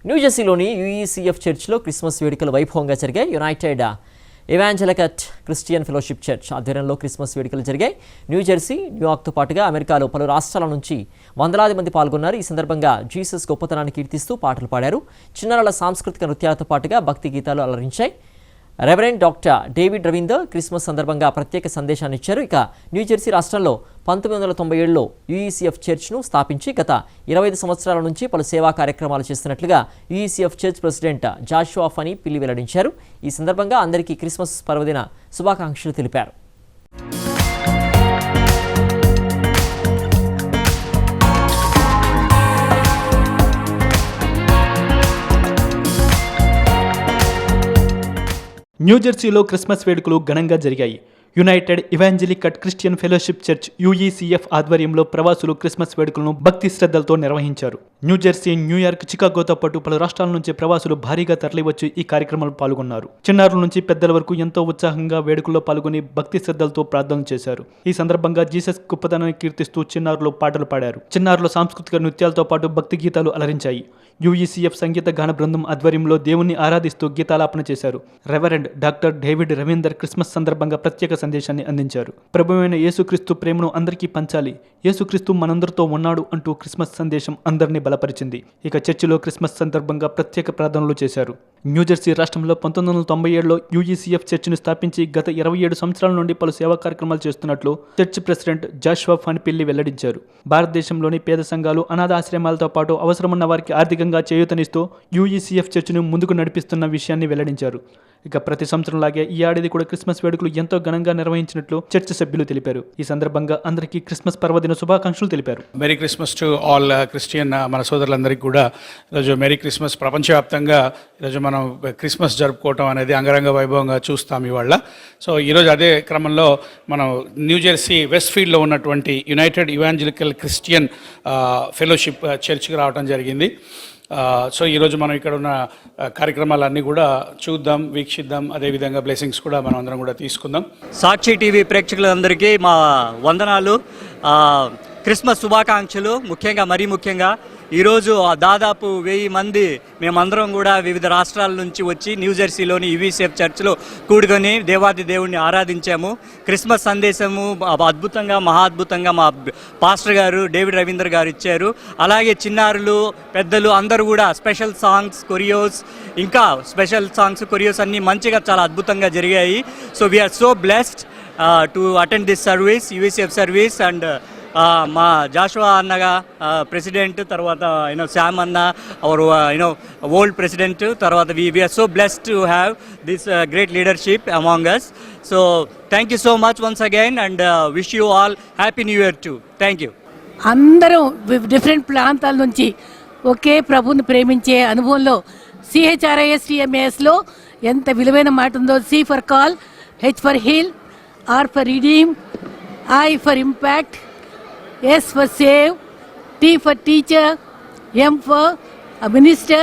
న్యూజెర్సీలోని యూఈసీఎఫ్ చర్చ్లో క్రిస్మస్ వేడుకలు వైభవంగా జరిగాయి. United evangelical Christian fellowship church ఆధ్వర్యంలో క్రిస్మస్ వేడుకలు జరిగాయి. న్యూజెర్సీ, న్యూయార్క్తో పాటుగా అమెరికాలో పలు రాష్ట్రాల నుంచి వందలాది మంది పాల్గొన్నారు. ఈ సందర్భంగా జీసస్ గొప్పతనాన్ని కీర్తిస్తూ పాటలు పాడారు. చిన్నారుల సాంస్కృతిక నృత్యాలతో పాటుగా భక్తి గీతాలు అలరించాయి. Reverend doctor David Ravinder Christmas సందర్భంగా ప్రత్యేక సందేశాన్ని ఇచ్చారు. ఇక న్యూజెర్సీ రాష్ట్రంలో 1997లో యూఈసీఎఫ్ చర్చ్ను స్థాపించి గత 25 సంవత్సరాల నుంచి పలు సేవా కార్యక్రమాలు చేస్తున్నట్లుగా యూఈసీఎఫ్ చర్చ్ ప్రెసిడెంట్ జాషువా ఫనీ పిల్లి వెల్లడించారు. ఈ సందర్భంగా అందరికీ క్రిస్మస్ పర్వదిన శుభాకాంక్షలు తెలిపారు. న్యూజెర్సీలో క్రిస్మస్ వేడుకలు ఘనంగా జరిగాయి. United Evangelical Christian fellowship church UECF ఆధ్వర్యంలో ప్రవాసులు క్రిస్మస్ వేడుకలను భక్తి శ్రద్ధలతో నిర్వహించారు. న్యూజెర్సీ, న్యూయార్క్, చికాగోతో పాటు పలు రాష్ట్రాల నుంచి ప్రవాసులు భారీగా తరలివచ్చి ఈ కార్యక్రమంలో పాల్గొన్నారు. చిన్నారుల నుంచి పెద్దల వరకు ఎంతో ఉత్సాహంగా వేడుకల్లో పాల్గొని భక్తి శ్రద్ధలతో ప్రార్థనలు చేశారు. ఈ సందర్భంగా జీసస్ గొప్పతనాన్ని కీర్తిస్తూ చిన్నారులు పాటలు పాడారు. చిన్నారుల సాంస్కృతిక నృత్యాలతో పాటు భక్తి గీతాలు అలరించాయి. యూఈసీఎఫ్ సంగీత గాన బృందం ఆధ్వర్యంలో దేవుణ్ణి ఆరాధిస్తూ గీతాలాపన చేశారు. Reverend doctor David Ravinder Christmas సందర్భంగా ప్రత్యేక సందేశాన్ని అందించారు. ప్రభువైన యేసుక్రీస్తు ప్రేమను అందరికీ పంచాలి, యేసుక్రీస్తు మనందరితో ఉన్నాడు అంటూ క్రిస్మస్ సందేశం అందరినీ బలపరిచింది. ఇక చర్చిలో క్రిస్మస్ సందర్భంగా ప్రత్యేక ప్రార్థనలు చేశారు. న్యూజెర్సీ రాష్ట్రంలో 1997లో యూఈసీఎఫ్ చర్చిని స్థాపించి గత 27 సంవత్సరాల నుండి పలు సేవా కార్యక్రమాలు చేస్తున్నట్లు చర్చ్ ప్రెసిడెంట్ జాషువా ఫనీ పిల్లి వెల్లడించారు. భారతదేశంలోని పేద సంఘాలు, అనాథాశ్రమాలతో పాటు అవసరమున్న వారికి ఆర్థికంగా చేయూతనిస్తూ యూఈసీఎఫ్ చర్చిని ముందుకు నడిపిస్తున్న విషయాన్ని వెల్లడించారు. ఇక ప్రతి సంవత్సరంలాగే ఈ ఏడాది కూడా క్రిస్మస్ వేడుకలు ఎంతో ఘనంగా నిర్వహించినట్లు చర్చ్ సభ్యులు తెలిపారు. ఈ సందర్భంగా అందరికీ క్రిస్మస్ పర్వదిన శుభాకాంక్షలు తెలిపారు. Merry Christmas to all Christian మన సోదరులందరికీ కూడా ఈరోజు మెరీ క్రిస్మస్. ప్రపంచవ్యాప్తంగా ఈరోజు మనం క్రిస్మస్ జరుపుకోవటం అనేది అంగరంగ వైభవంగా చూస్తాం ఇవాళ. సో ఈరోజు అదే క్రమంలో మనం న్యూజెర్సీ వెస్ట్ ఫీల్డ్లో ఉన్నటువంటి యునైటెడ్ ఇవాంజలికల్ క్రిస్టియన్ ఫెలోషిప్ చర్చ్కి రావడం జరిగింది. సో ఈరోజు మనం ఇక్కడ ఉన్న కార్యక్రమాలన్నీ కూడా చూద్దాం, వీక్షిద్దాం. అదేవిధంగా బ్లెస్సింగ్స్ కూడా మనం అందరం కూడా తీసుకుందాం. సాక్షి టీవీ ప్రేక్షకులందరికీ మా వందనాలు, క్రిస్మస్ శుభాకాంక్షలు. మరీ ముఖ్యంగా ఈరోజు దాదాపు 1000 మంది మేమందరం కూడా వివిధ రాష్ట్రాల నుంచి వచ్చి న్యూజెర్సీలోని యూఈసీఎఫ్ చర్చ్లో కూడుకొని దేవాది దేవుణ్ణి ఆరాధించాము. క్రిస్మస్ సందేశము అద్భుతంగా, మహాద్భుతంగా మా పాస్టర్ గారు డేవిడ్ రవీందర్ గారు ఇచ్చారు. అలాగే చిన్నారులు, పెద్దలు అందరూ కూడా స్పెషల్ సాంగ్స్, కొరియోస్, ఇంకా స్పెషల్ సాంగ్స్, కొరియోస్ అన్నీ మంచిగా చాలా అద్భుతంగా జరిగాయి. So we are so blessed to attend this service, UECF service. And మా జాషువా అన్నగా ప్రెసిడెంట్, తర్వాత శామ్ అన్న అవర్ ఓల్డ్ ప్రెసిడెంట్, తర్వాత we are so blessed to have this great leadership among us. So thank you so much once again and wish you all happy new year too. Thank you. అందరం different ప్రాంతాల నుంచి ఒకే ప్రభుని ప్రేమించే అనుభవంలో CHRISTMASలో ఎంత విలువైన మాట ఉందో. C for call, H for heal, R for redeem, I for impact, S for save, T for teacher, M for a minister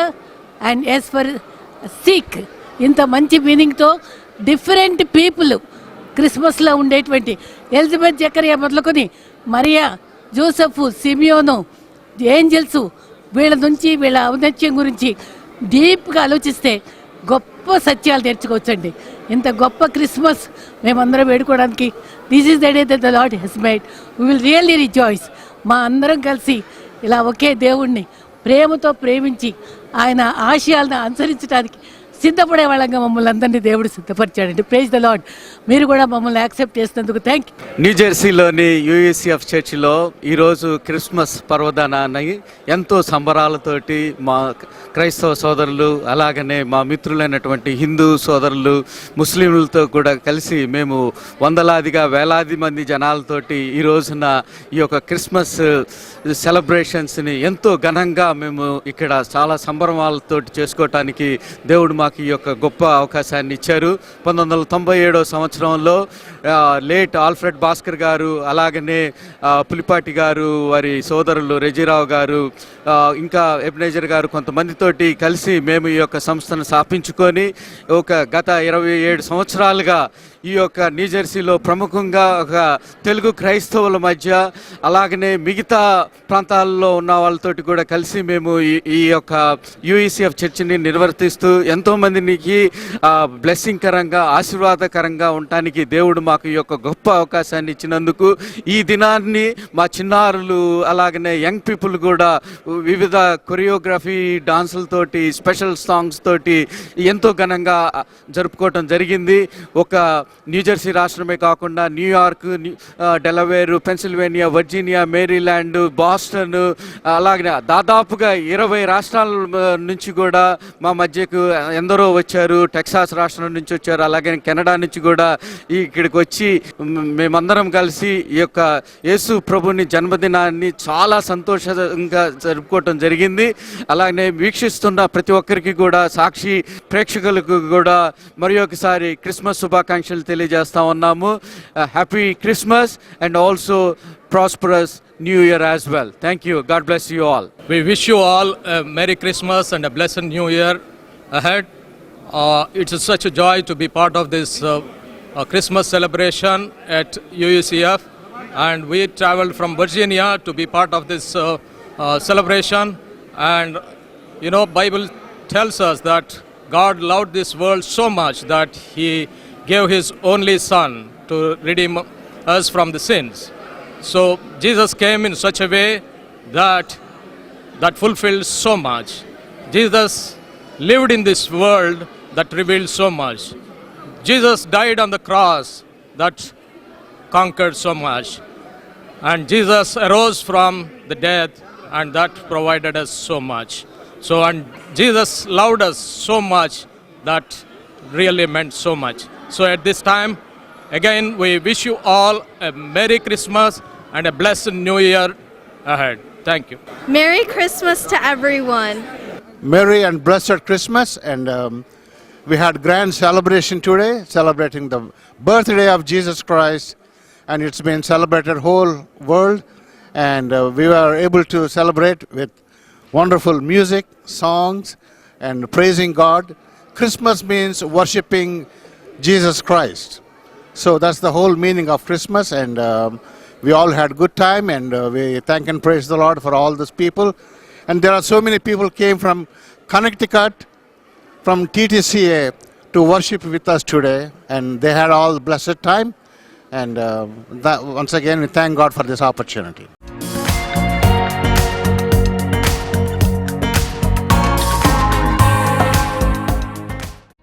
and S for seek. ఇంత మంచి మీనింగ్తో డిఫరెంట్ పీపుల్ క్రిస్మస్లో ఉండేటువంటి ఎలిజబెత్ జకరియా మొదలుకొని మరియా, జోసెఫ్, సిమియోను, ఏంజల్స్, వీళ్ళ నుంచి వీళ్ళ ఔన్నత్యం గురించి డీప్గా ఆలోచిస్తే గొప్ప సత్యాలు నేర్చుకోవచ్చండి. ఇంత గొప్ప క్రిస్మస్ మేమందరం వేడుకోవడానికి this is the day that the lord has made, we will really rejoice. మా అందరం కలిసి ఇలా ఒకే దేవుణ్ణి ప్రేమతో ప్రేమించి ఆయన ఆశయాలను అనుసరించడానికి సిద్ధపడే వాళ్ళంగా మమ్మల్ని అందరినీ దేవుడు సిద్ధపరిచాడండి. Praise the lord. మీరు కూడా మమ్మల్ని యాక్సెప్ట్ చేసినందుకు థ్యాంక్ యూ. న్యూజెర్సీలోని యూఈసీఎఫ్ చర్చిలో ఈరోజు క్రిస్మస్ పర్వదినాన్ని ఎంతో సంబరాలతోటి మా క్రైస్తవ సోదరులు, అలాగనే మా మిత్రులైనటువంటి హిందూ సోదరులు, ముస్లింలతో కూడా కలిసి మేము వందలాదిగా, వేలాది మంది జనాలతోటి ఈ రోజున ఈ యొక్క క్రిస్మస్ సెలబ్రేషన్స్ని ఎంతో ఘనంగా మేము ఇక్కడ చాలా సంబరాలతోటి చేసుకోవటానికి దేవుడు మాకు ఈ యొక్క గొప్ప అవకాశాన్ని ఇచ్చారు. 1997 సంవత్సరంలో లేట్ ఆల్ఫ్రెడ్ భాస్కర్ గారు, అలాగనే పులిపాటి గారు, వారి సోదరులు రెజీరావు గారు, ఇంకా ఎబినేజర్ గారు కొంతమందితోటి కలిసి మేము ఈ యొక్క సంస్థను స్థాపించుకొని గత 27 సంవత్సరాలుగా ఈ యొక్క న్యూజెర్సీలో ప్రముఖంగా ఒక తెలుగు క్రైస్తవుల మధ్య అలాగనే మిగతా ప్రాంతాల్లో ఉన్న వాళ్ళతోటి కూడా కలిసి మేము ఈ యొక్క యూఈసీఎఫ్ చర్చిని నిర్వర్తిస్తూ ఎంతోమందికి బ్లెస్సింగ్ కరంగా ఆశీర్వాదకరంగా ఉండటానికి దేవుడు మాకు ఈ యొక్క గొప్ప అవకాశాన్ని ఇచ్చినందుకు ఈ దినాన్ని మా చిన్నారులు అలాగనే యంగ్ పీపుల్ కూడా వివిధ కొరియోగ్రఫీ డాన్సులతోటి స్పెషల్ సాంగ్స్ తోటి ఎంతో ఘనంగా జరుపుకోవటం జరిగింది. ఒక న్యూజెర్సీ రాష్ట్రమే కాకుండా New York, Delaware, Pennsylvania, Virginia, Maryland, Boston అలాగే దాదాపుగా 20 రాష్ట్రాల నుంచి కూడా మా మధ్యకు ఎందరో వచ్చారు. టెక్సాస్ రాష్ట్రం నుంచి వచ్చారు, అలాగే కెనడా నుంచి కూడా ఇక్కడికి వచ్చి మేమందరం కలిసి ఈ యొక్క యేసు ప్రభుని జన్మదినాన్ని చాలా సంతోషంగా జరుపుకోవటం జరిగింది. అలాగే వీక్షిస్తున్న ప్రతి ఒక్కరికి కూడా సాక్షి ప్రేక్షకులకు కూడా మరి ఒకసారి క్రిస్మస్ శుభాకాంక్షలు తెలియజేస్తా ఉన్నాము. Happy Christmas and also prosperous new year as well. Thank you. God bless you all. We wish you all a Merry Christmas and a blessed New Year ahead. It's such a joy to be part of this Christmas celebration at UECF, and we traveled from Virginia to be part of this celebration. And you know, Bible tells us that God loved this world so much that He gave His only Son to redeem us from the sins. So Jesus came in such a way that fulfilled so much. Jesus lived in this world that revealed so much. Jesus died on the cross that conquered so much. And Jesus arose from the death, and that provided us so much. So, and Jesus loved us so much that really meant so much. So at this time, again, we wish you all a Merry Christmas and a blessed New Year ahead. Thank you. Merry Christmas to everyone. Merry and blessed Christmas, and we had grand celebration today, celebrating the birthday of Jesus Christ, and it's been celebrated whole world, and we were able to celebrate with wonderful music, songs, and praising God. Christmas means worshiping Jesus Christ. So that's the whole meaning of Christmas, and we all had good time, and we thank and praise the Lord for all these people. And there are so many people came from Connecticut, from TTCA to worship with us today, and they had all blessed time. And that, once again, we thank God for this opportunity.